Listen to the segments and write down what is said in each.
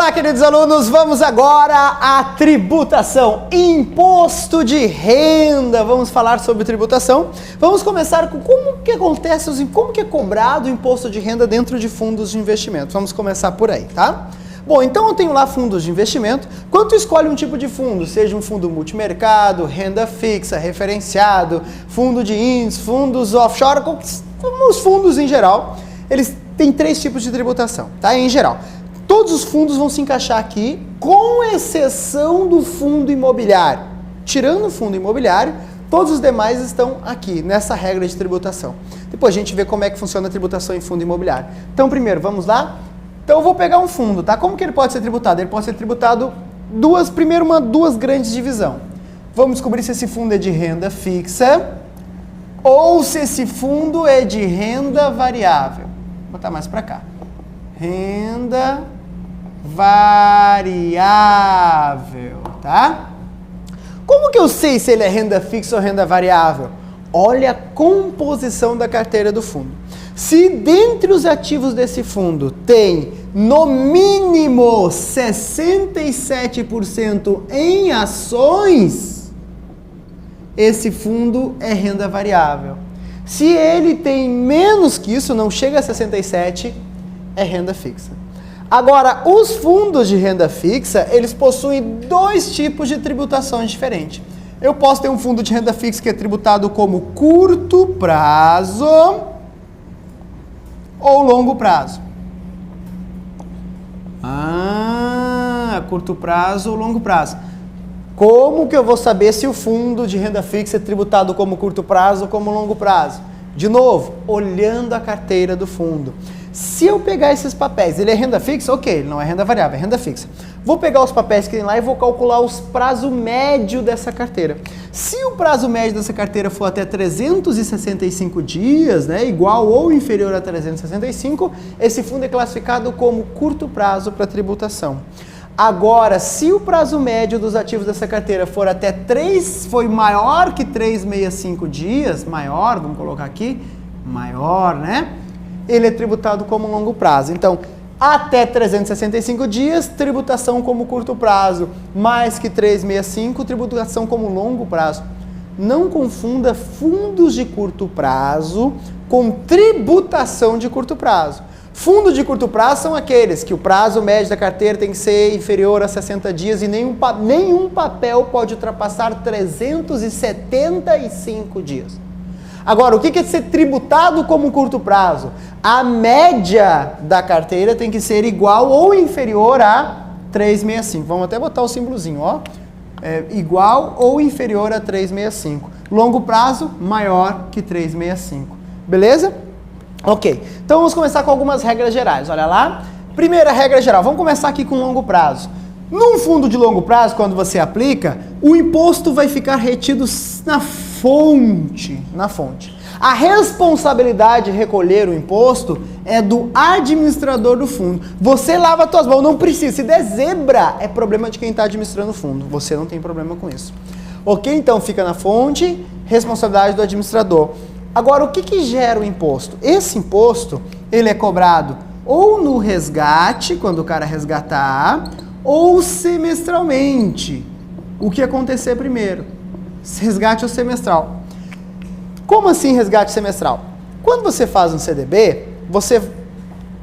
Olá, queridos alunos, vamos agora à tributação, imposto de renda. Vamos falar sobre tributação. Vamos começar com como que acontece, como que é cobrado o imposto de renda dentro de fundos de investimento. Vamos começar por aí, tá? Bom, então eu tenho lá fundos de investimento. Quando tu escolhe um tipo de fundo, seja um fundo multimercado, renda fixa, referenciado, fundo de índice, fundos offshore, os fundos em geral, eles têm 3 tipos de tributação, tá? Em geral. Todos os fundos vão se encaixar aqui, com exceção do fundo imobiliário. Tirando o fundo imobiliário, todos os demais estão aqui, nessa regra de tributação. Depois a gente vê como é que funciona a tributação em fundo imobiliário. Então, primeiro, vamos lá? Então, eu vou pegar um fundo, tá? Como que ele pode ser tributado? Ele pode ser tributado duas grandes divisões. Vamos descobrir se esse fundo é de renda fixa ou se esse fundo é de renda variável. Vou botar mais para cá. Renda variável, tá? Como que eu sei se ele é renda fixa ou renda variável? Olha a composição da carteira do fundo. Se dentre os ativos desse fundo tem no mínimo 67% em ações, esse fundo é renda variável. Se ele tem menos que isso, não chega a 67%, é renda fixa. Agora, os fundos de renda fixa, eles possuem 2 tipos de tributações diferentes. Eu posso ter um fundo de renda fixa que é tributado como curto prazo ou longo prazo. Curto prazo ou longo prazo. Como que eu vou saber se o fundo de renda fixa é tributado como curto prazo ou como longo prazo? De novo, olhando a carteira do fundo. Se eu pegar esses papéis, ele é renda fixa? Ok, ele não é renda variável, é renda fixa. Vou pegar os papéis que tem lá e vou calcular os prazo médio dessa carteira. Se o prazo médio dessa carteira for até 365 dias, né, igual ou inferior a 365, esse fundo é classificado como curto prazo para tributação. Agora, se o prazo médio dos ativos dessa carteira for foi maior que 365 dias, maior, vamos colocar aqui, maior, né? Ele é tributado como longo prazo. Então, até 365 dias, tributação como curto prazo. Mais que 365, tributação como longo prazo. Não confunda fundos de curto prazo com tributação de curto prazo. Fundos de curto prazo são aqueles que o prazo médio da carteira tem que ser inferior a 60 dias e nenhum papel pode ultrapassar 375 dias. Agora, o que é ser tributado como curto prazo? A média da carteira tem que ser igual ou inferior a 365. Vamos até botar o símbolozinho, ó. Igual ou inferior a 365. Longo prazo, maior que 365. Beleza? Ok. Então, vamos começar com algumas regras gerais. Olha lá. Primeira regra geral. Vamos começar aqui com longo prazo. Num fundo de longo prazo, quando você aplica, o imposto vai ficar retido na fonte. A responsabilidade de recolher o imposto é do administrador do fundo. Você lava as suas mãos, não precisa. Se der zebra, é problema de quem está administrando o fundo. Você não tem problema com isso. Ok? Então, fica na fonte, responsabilidade do administrador. Agora, o que gera o imposto? Esse imposto, ele é cobrado ou no resgate, quando o cara resgatar, ou semestralmente. O que acontecer primeiro? Resgate ou semestral. Como assim resgate semestral? Quando você faz um CDB, você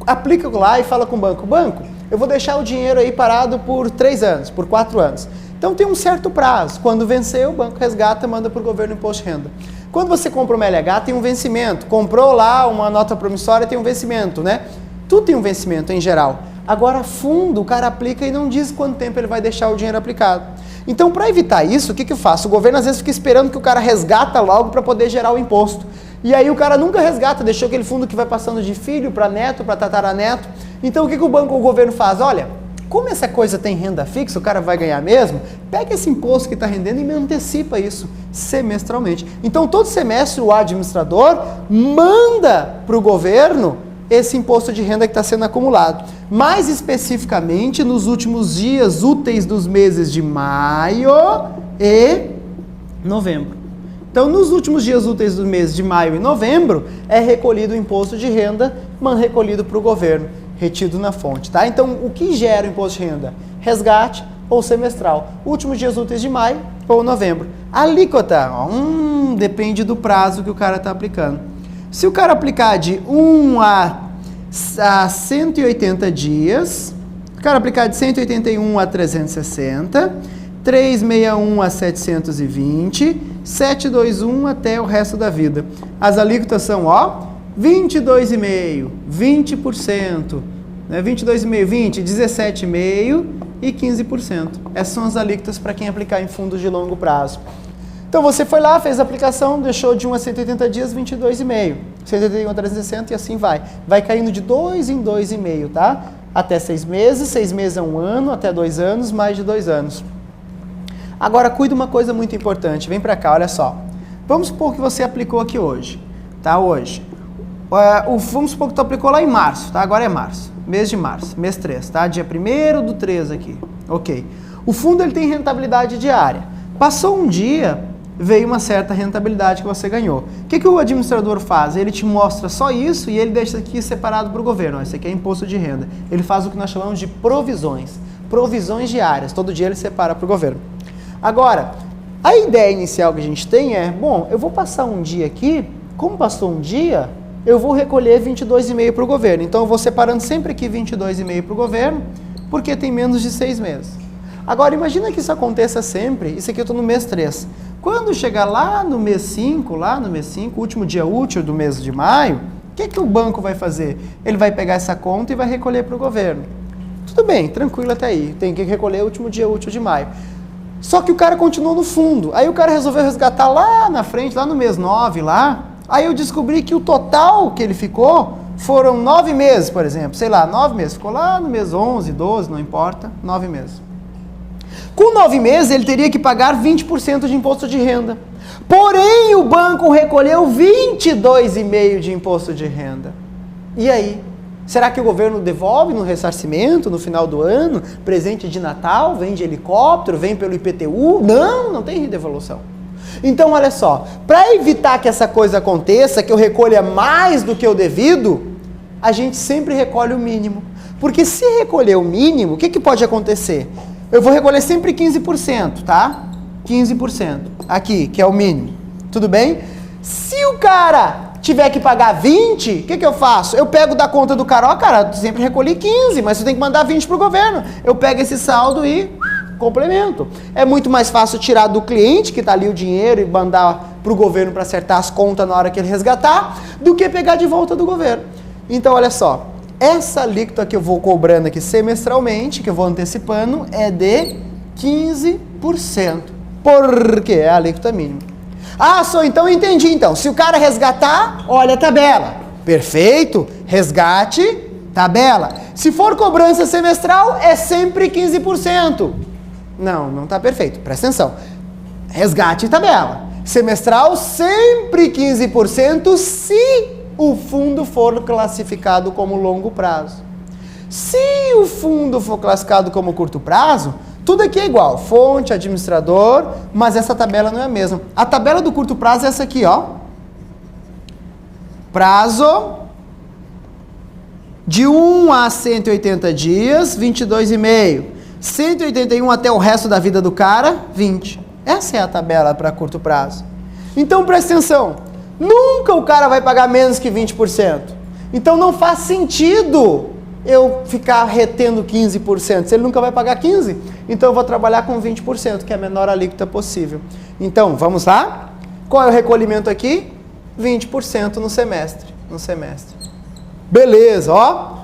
aplica lá e fala com o banco. Banco, eu vou deixar o dinheiro aí parado por 3 anos, por 4 anos. Então tem um certo prazo. Quando vencer, o banco resgata e manda para o governo imposto de renda. Quando você compra uma LH, tem um vencimento. Comprou lá uma nota promissória, tem um vencimento, né? Tudo tem um vencimento em geral. Agora, fundo, o cara aplica e não diz quanto tempo ele vai deixar o dinheiro aplicado. Então, para evitar isso, o que eu faço? O governo às vezes fica esperando que o cara resgata logo para poder gerar o imposto. E aí o cara nunca resgata, deixou aquele fundo que vai passando de filho para neto, para tataraneto. Então, o que o governo faz? Olha, como essa coisa tem renda fixa, o cara vai ganhar mesmo, pega esse imposto que está rendendo e me antecipa isso semestralmente. Então, todo semestre o administrador manda para o governo esse imposto de renda que está sendo acumulado. Mais especificamente, nos últimos dias úteis dos meses de maio e novembro. Então, nos últimos dias úteis dos meses de maio e novembro, é recolhido o imposto de renda, recolhido para o governo. retido na fonte, tá? Então, o que gera o imposto de renda? Resgate ou semestral. Últimos dias úteis de maio ou novembro. A alíquota, depende do prazo que o cara está aplicando. Se o cara aplicar de 1 a 180 dias, o cara aplicar de 181 a 360, 361 a 720, 721 até o resto da vida. As alíquotas são, 22,5%, 20%, né? 22,5%, 20%, 17,5% e 15%. Essas são as alíquotas para quem aplicar em fundos de longo prazo. Então você foi lá, fez a aplicação, deixou de 1 a 180 dias, 22,5%, 181 a 360 e assim vai. Vai caindo de 2 em 2,5, tá? Até 6 meses, 6 meses é 1 ano, até 2 anos, mais de 2 anos. Agora, cuida uma coisa muito importante. Vem pra cá, olha só. Vamos supor que você aplicou aqui hoje, tá? Hoje. Vamos supor que tu aplicou lá em março, tá? Agora é março. Mês de março, mês 3, tá? Dia 1º/3 aqui. Ok. O fundo, ele tem rentabilidade diária. Passou um dia, veio uma certa rentabilidade que você ganhou. O que o administrador faz? Ele te mostra só isso e ele deixa aqui separado para o governo. Esse aqui é imposto de renda. Ele faz o que nós chamamos de provisões. Provisões diárias. Todo dia ele separa para o governo. Agora, a ideia inicial que a gente tem é, bom, eu vou passar um dia aqui, como passou um dia, eu vou recolher 22,5 para o governo. Então, eu vou separando sempre aqui 22,5 para o governo, porque tem menos de 6 meses. Agora, imagina que isso aconteça sempre, isso aqui eu estou no mês 3. Quando chegar lá no mês 5, último dia útil do mês de maio, o que o banco vai fazer? Ele vai pegar essa conta e vai recolher para o governo. Tudo bem, tranquilo até aí, tem que recolher o último dia útil de maio. Só que o cara continuou no fundo. Aí o cara resolveu resgatar lá na frente, lá no mês 9, lá. Aí eu descobri que o total que ele ficou foram 9 meses, por exemplo. Sei lá, 9 meses. Ficou lá no mês 11, 12, não importa, 9 meses. Com 9 meses, ele teria que pagar 20% de imposto de renda. Porém, o banco recolheu 22,5% de imposto de renda. E aí? Será que o governo devolve no ressarcimento, no final do ano, presente de Natal, vem de helicóptero, vem pelo IPTU? Não, não tem devolução. Então, olha só, para evitar que essa coisa aconteça, que eu recolha mais do que eu devido, a gente sempre recolhe o mínimo. Porque se recolher o mínimo, o que pode acontecer? Eu vou recolher sempre 15%, tá? 15%. Aqui, que é o mínimo. Tudo bem? Se o cara tiver que pagar 20, o que eu faço? Eu pego da conta do cara, cara, eu sempre recolhi 15, mas você tem que mandar 20 pro governo. Eu pego esse saldo e complemento. É muito mais fácil tirar do cliente, que tá ali o dinheiro, e mandar pro governo para acertar as contas na hora que ele resgatar, do que pegar de volta do governo. Então, olha só, essa alíquota que eu vou cobrando aqui semestralmente, que eu vou antecipando, é de 15%. Porque é a alíquota mínima. Ah, só então eu entendi. Então, se o cara resgatar, olha a tabela. Perfeito. Resgate, tabela. Se for cobrança semestral, é sempre 15%. Não está perfeito. Presta atenção. Resgate, tabela. Semestral, sempre 15% se o fundo for classificado como longo prazo. Se o fundo for classificado como curto prazo, tudo aqui é igual, fonte, administrador, mas essa tabela não é a mesma. A tabela do curto prazo é essa aqui, ó. Prazo de 1 a 180 dias, 22,5. 181 até o resto da vida do cara, 20. Essa é a tabela para curto prazo. Então, presta atenção. Nunca o cara vai pagar menos que 20%. Então, não faz sentido eu ficar retendo 15%. Se ele nunca vai pagar 15%, então eu vou trabalhar com 20%, que é a menor alíquota possível. Então, vamos lá? Qual é o recolhimento aqui? 20% no semestre. Beleza, ó.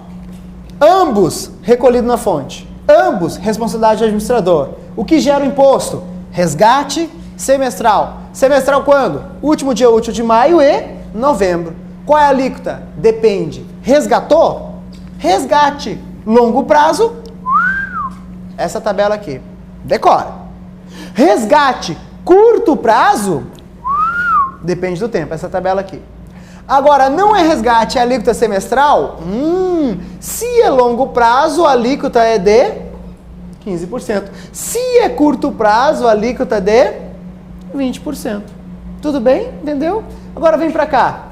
Ambos recolhido na fonte. Ambos responsabilidade do administrador. O que gera o imposto? Resgate semestral. Semestral quando? Último dia útil de maio e novembro. Qual é a alíquota? Depende. Resgatou? Resgate. Longo prazo, essa tabela aqui. Decora. Resgate. Curto prazo, depende do tempo, essa tabela aqui. Agora, não é resgate, é alíquota semestral? Se é longo prazo, a alíquota é de 15%. Se é curto prazo, a alíquota é de 20%. Tudo bem? Entendeu? Agora vem pra cá.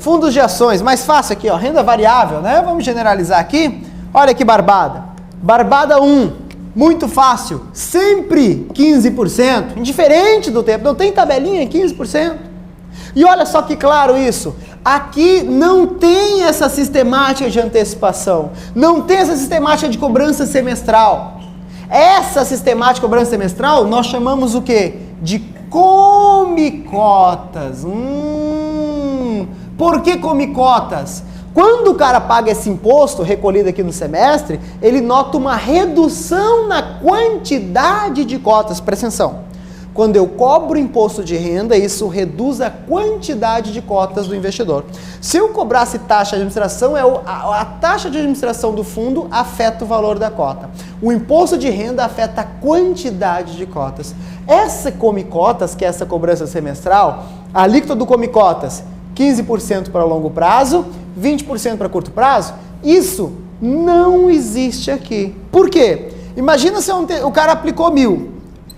Fundos de ações, mais fácil aqui, ó, renda variável, né? Vamos generalizar aqui. Olha que barbada. Barbada 1, muito fácil, sempre 15%, indiferente do tempo, não tem tabelinha 15%. E olha só que claro isso, aqui não tem essa sistemática de antecipação, não tem essa sistemática de cobrança semestral. Essa sistemática de cobrança semestral nós chamamos o quê? De come-cotas. Por que come-cotas? Quando o cara paga esse imposto recolhido aqui no semestre, ele nota uma redução na quantidade de cotas. Presta atenção. Quando eu cobro imposto de renda, isso reduz a quantidade de cotas do investidor. Se eu cobrasse taxa de administração, a taxa de administração do fundo afeta o valor da cota. O imposto de renda afeta a quantidade de cotas. Essa come-cotas, que é essa cobrança semestral, a alíquota do come-cotas, 15% para longo prazo, 20% para curto prazo, isso não existe aqui. Por quê? Imagina se o cara aplicou 1.000.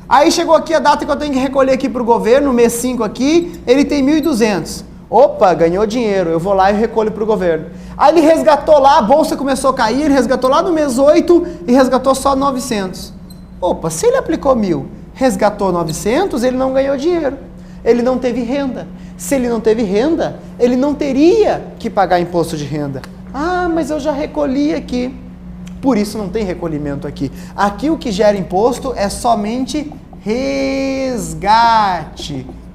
Aí chegou aqui a data que eu tenho que recolher aqui para o governo, mês 5 aqui, ele tem 1.200. Opa, ganhou dinheiro, eu vou lá e recolho para o governo. Aí ele resgatou lá, a bolsa começou a cair, ele resgatou lá no mês 8 e resgatou só 900. Opa, se ele aplicou 1.000, resgatou 900, ele não ganhou dinheiro. Ele não teve renda. Se ele não teve renda, ele não teria que pagar imposto de renda. Ah, mas eu já recolhi aqui. Por isso não tem recolhimento aqui. Aqui o que gera imposto é somente resgate.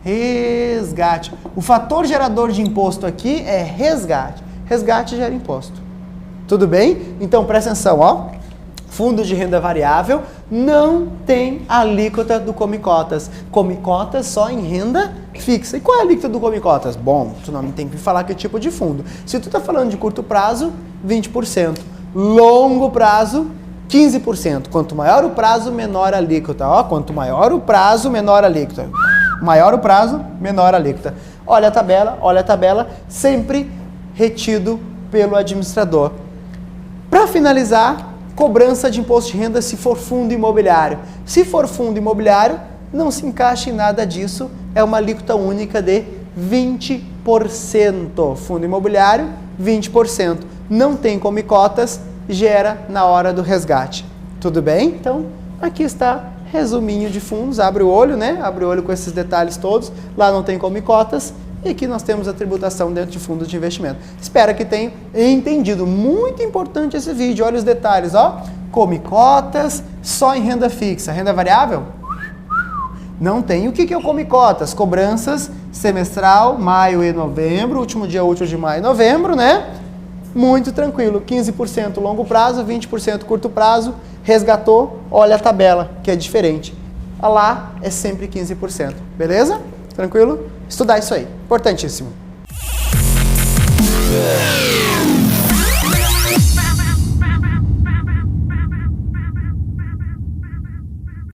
Resgate. O fator gerador de imposto aqui é resgate. Resgate gera imposto. Tudo bem? Então presta atenção, ó. Fundo de renda variável não tem alíquota do come-cotas. Come-cotas só em renda fixa. E qual é a alíquota do come-cotas? Bom, tu não tem que falar que tipo de fundo. Se tu está falando de curto prazo, 20%. Longo prazo, 15%. Quanto maior o prazo, menor a alíquota. Ó, quanto maior o prazo, menor a alíquota. Maior o prazo, menor a alíquota. Olha a tabela, sempre retido pelo administrador. Para finalizar, cobrança de imposto de renda se for fundo imobiliário. Se for fundo imobiliário, não se encaixa em nada disso, é uma alíquota única de 20%. Fundo imobiliário, 20%. Não tem come-cotas, gera na hora do resgate. Tudo bem? Então, aqui está resuminho de fundos. Abre o olho, né? Abre o olho com esses detalhes todos. Lá não tem come-cotas. E aqui nós temos a tributação dentro de fundos de investimento. Espero que tenham entendido. Muito importante esse vídeo. Olha os detalhes, ó. Come-cotas só em renda fixa. Renda variável? Não tem. O que é o come-cotas? Cobranças semestral, maio e novembro. Último dia útil de maio e novembro, né? Muito tranquilo. 15% longo prazo, 20% curto prazo. Resgatou, olha a tabela, que é diferente. Lá é sempre 15%. Beleza? Tranquilo? Estudar isso aí. Importantíssimo.